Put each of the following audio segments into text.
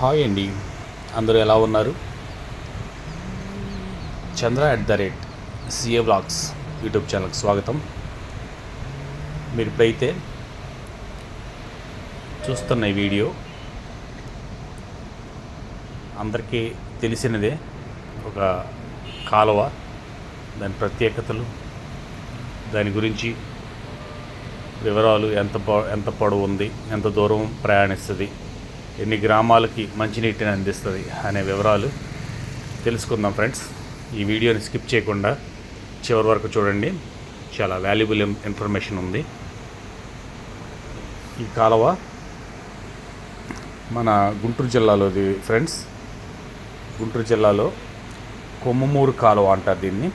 Hi అండి, అందరూ ఎలా ఉన్నారు? చంద్ర @CA వ్లాగ్స్ యూట్యూబ్ ఛానల్కి స్వాగతం. మీరు ఇప్పుడైతే చూస్తున్న ఈ వీడియో అందరికీ తెలిసినదే. ఒక కాలువ, దాని ప్రత్యేకతలు, దాని గురించి వివరాలు, ఎంత పొడవు ఉంది, ఎంత దూరం ప్రయాణిస్తుంది, ఎన్ని గ్రామాలకి మంచినీటిని అందిస్తుంది అనే వివరాలు తెలుసుకుందాం ఫ్రెండ్స్. ఈ వీడియోని స్కిప్ చేయకుండా చివరి వరకు చూడండి, చాలా వాల్యుబుల్ ఇన్ఫర్మేషన్ ఉంది. ఈ కాలువ మన గుంటూరు జిల్లాలోది ఫ్రెండ్స్. గుంటూరు జిల్లాలో కొమ్మమూరు కాలువ అంటారు దీన్ని.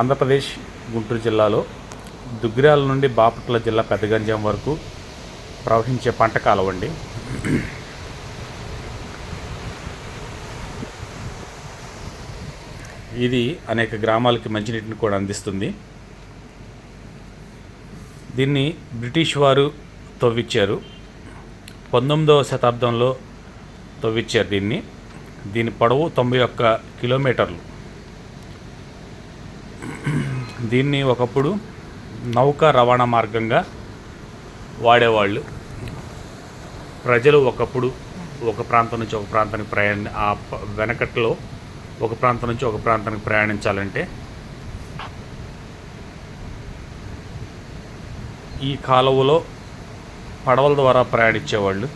ఆంధ్రప్రదేశ్ గుంటూరు జిల్లాలో దుగ్గిరాల నుండి బాపట్ల జిల్లా పెద్దగంజాం వరకు ప్రవహించే పంట కాలువ అండి. ఇది అనేక గ్రామాలకి మంచినీటిని కూడా అందిస్తుంది. దీన్ని బ్రిటిష్ వారు తవ్వించారు. 19వ శతాబ్దంలో తవ్వించారు దీని పొడవు 91 కిలోమీటర్లు. దీన్ని ఒకప్పుడు నౌకా రవాణా మార్గంగా వాడేవాళ్ళు. ప్రజలు ఒకప్పుడు ఒక ప్రాంతం నుంచి ఒక ప్రాంతానికి వెనకట్లో ఒక ప్రాంతం నుంచి ఒక ప్రాంతానికి ప్రయాణించాలంటే ఈ కాలువలో పడవల ద్వారా ప్రయాణించేవాళ్ళు.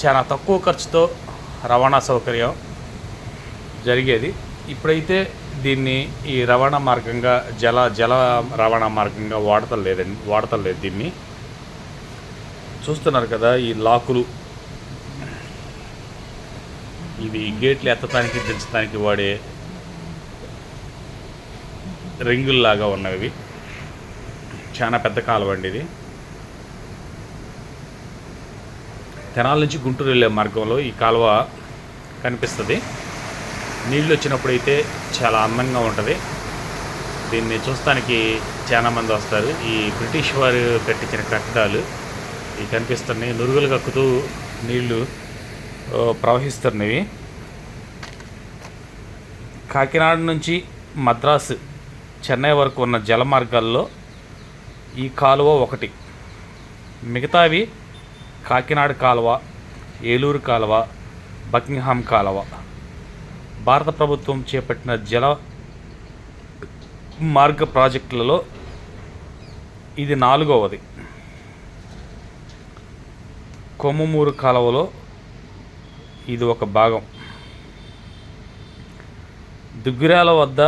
చాలా తక్కువ ఖర్చుతో రవాణా సౌకర్యం జరిగేది. ఇప్పుడైతే దీన్ని ఈ రవాణా మార్గంగా జల రవాణా మార్గంగా వాడతలేదు దీన్ని. చూస్తున్నారు కదా, ఈ లాకులు, ఇవి గేట్లు ఎత్తడానికి దించడానికి వాడే రింగుల్లాగా ఉన్నవి. చాలా పెద్ద కాలువ అండి ఇది. తెనాల నుంచి గుంటూరు వెళ్ళే మార్గంలో ఈ కాలువ కనిపిస్తుంది. నీళ్ళు వచ్చినప్పుడు అయితే చాలా అందంగా ఉంటుంది. దీన్ని చూస్తానికి చాలామంది వస్తారు. ఈ బ్రిటిష్ వారు కట్టించిన కట్టడాలు ఇవి కనిపిస్తున్నాయి. నురుగులు కక్కుతూ నీళ్లు ప్రవహిస్తున్నవి. కాకినాడ నుంచి మద్రాసు, చెన్నై వరకు ఉన్న జల మార్గాల్లో ఈ కాలువ ఒకటి. మిగతావి కాకినాడ కాలువ, ఏలూరు కాలువ, బకింగ్హామ్ కాలువ. భారత ప్రభుత్వం చేపట్టిన జల మార్గ ప్రాజెక్టులలో ఇది 4వది. కొమ్మమూరు కాలువలో ఇది ఒక భాగం. దుగ్గిరాల వద్ద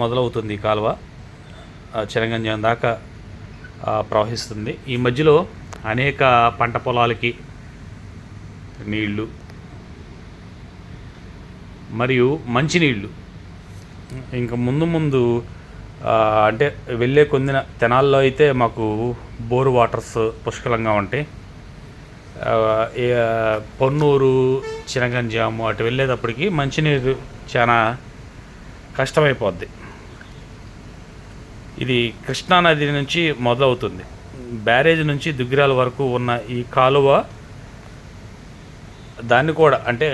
మొదలవుతుంది ఈ కాలువ, చెనగంజాం దాకా ప్రవహిస్తుంది. ఈ మధ్యలో అనేక పంట పొలాలకి నీళ్లు మరియు మంచినీళ్ళు ఇంకా ముందు అంటే వెళ్ళే కొందిన తెనాల్లో అయితే మాకు బోరు వాటర్స్ పుష్కలంగా ఉంటాయి. పొన్నూరు, చినగంజాము అటు వెళ్ళేటప్పటికి మంచినీరు చాలా కష్టమైపోద్ది. ఇది కృష్ణానది నుంచి మొదలవుతుంది. బ్యారేజ్ నుంచి దుగ్గిరాల వరకు ఉన్న ఈ కాలువ దాన్ని కూడా అంటే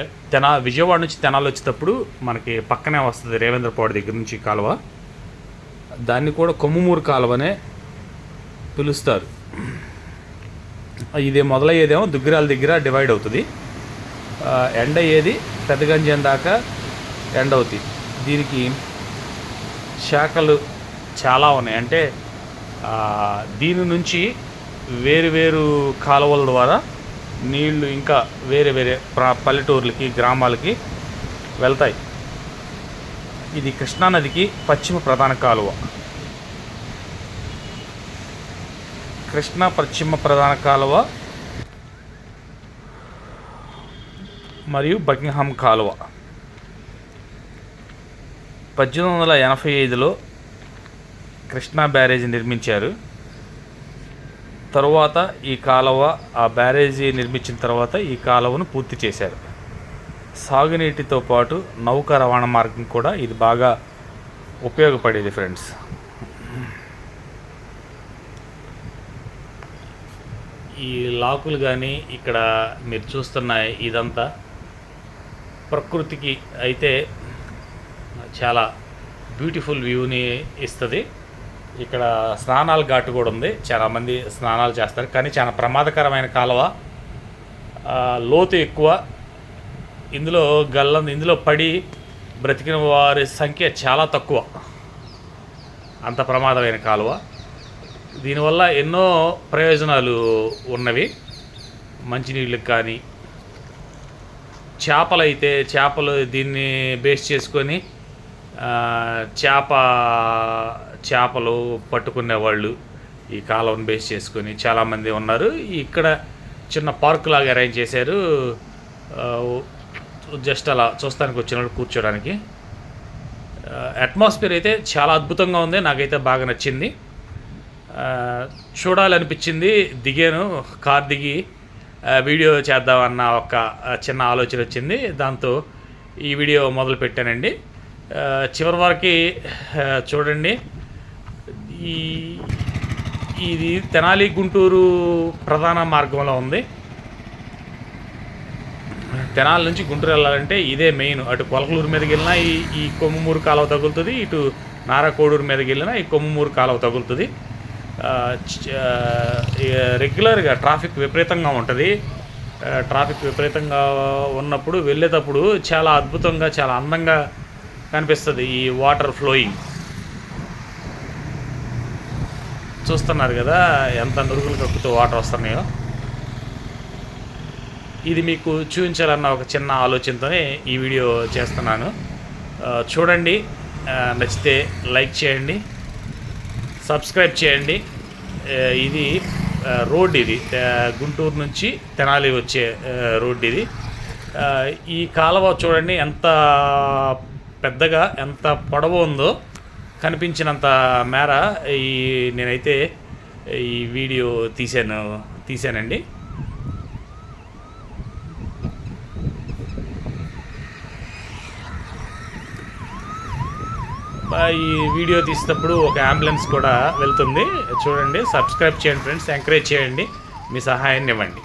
విజయవాడ నుంచి తెనాలి వచ్చేటప్పుడు మనకి పక్కనే వస్తుంది. రేవేంద్రపాడు దగ్గర నుంచి కాలువ, దాన్ని కూడా కొమ్మమూరు కాలువనే పిలుస్తారు. ఇది మొదలయ్యేదేమో దుగ్గిరాల దగ్గర డివైడ్ అవుతుంది. ఎండ్ అయ్యేది పెద్దగంజాం దాకా ఎండ్ అవుతుంది. దీనికి శాఖలు చాలా ఉన్నాయి. అంటే దీని నుంచి వేరు కాలువల ద్వారా నీళ్లు ఇంకా వేరే పల్లెటూర్లకి, గ్రామాలకి వెళ్తాయి. ఇది కృష్ణానదికి పశ్చిమ ప్రధాన కాలువ. కృష్ణా పశ్చిమ ప్రధాన కాలువ మరియు బకింగ్హామ్ కాలువ. 1885లో కృష్ణా బ్యారేజీ నిర్మించారు. తరువాత ఈ కాలువ, ఆ బ్యారేజీ నిర్మించిన తర్వాత ఈ కాలువను పూర్తి చేశారు. సాగునీటితో పాటు నౌకా రవాణా మార్గం కూడా ఇది బాగా ఉపయోగపడేది ఫ్రెండ్స్. ఈ ఈ లాకులు కానీ ఇక్కడ మీరు చూస్తున్న ఇదంతా ప్రకృతికి అయితే చాలా బ్యూటిఫుల్ వ్యూని ఇస్తుంది. ఇక్కడ స్నానాల ఘాటు కూడా ఉంది, చాలామంది స్నానాలు చేస్తారు. కానీ చాలా ప్రమాదకరమైన కాలువ, లోతు ఎక్కువ. ఇందులో పడి బ్రతికిన వారి సంఖ్య చాలా తక్కువ, అంత ప్రమాదమైన కాలువ. దీనివల్ల ఎన్నో ప్రయోజనాలు ఉన్నవి. మంచినీళ్ళకి కానీ, చేపలు దీన్ని బేస్ చేసుకొని చేపలు పట్టుకునే వాళ్ళు ఈ కాలువను బేస్ చేసుకొని చాలామంది ఉన్నారు. ఇక్కడ చిన్న పార్క్ లాగా అరేంజ్ చేశారు, జస్ట్ అలా చూస్తానికి వచ్చిన వాళ్ళు కూర్చోడానికి. అట్మాస్ఫియర్ అయితే చాలా అద్భుతంగా ఉంది, నాకైతే బాగా నచ్చింది. చూడాలనిపించింది, దిగాను. కార్ దిగి వీడియో చేద్దామన్న ఒక చిన్న ఆలోచన వచ్చింది, దాంతో ఈ వీడియో మొదలు పెట్టానండి. చివరి వరకు చూడండి. ఇది తెనాలి గుంటూరు ప్రధాన మార్గంలో ఉంది. తెనాలి నుంచి గుంటూరు వెళ్ళాలంటే ఇదే మెయిన్. అటు కొలకలూరు మీదకి వెళ్ళినా ఈ కొమ్ముమూరు కాలువ తగులుతుంది, ఇటు నారాకోడూరు మీదకి వెళ్ళినా ఈ కొమ్ముమూరు కాలువ తగులుతుంది. రెగ్యులర్గా ట్రాఫిక్ విపరీతంగా ఉంటుంది. ట్రాఫిక్ విపరీతంగా ఉన్నప్పుడు వెళ్ళేటప్పుడు చాలా అద్భుతంగా, చాలా అందంగా కనిపిస్తుంది ఈ వాటర్ ఫ్లోయింగ్. చూస్తున్నారు కదా ఎంత నురుగులు కక్కుతూ వాటర్ వస్తున్నాయో. ఇది మీకు చూపించాలన్న ఒక చిన్న ఆలోచనతోనే ఈ వీడియో చేస్తున్నాను. చూడండి, నచ్చితే లైక్ చేయండి, సబ్స్క్రైబ్ చేయండి. ఇది రోడ్, ఇది గుంటూరు నుంచి తెనాలి వచ్చే రోడ్ ఇది. ఈ కాలువ చూడండి ఎంత పెద్దగా, ఎంత పొడవు ఉందో. కనిపించినంత మేర నేనైతే ఈ వీడియో తీసానండి. ఈ వీడియో తీసేటప్పుడు ఒక అంబులెన్స్ కూడా వెళ్తుంది. చూడండి, సబ్స్క్రైబ్ చేయండి ఫ్రెండ్స్, ఎంకరేజ్ చేయండి, మీ సహాయాన్ని ఇవ్వండి.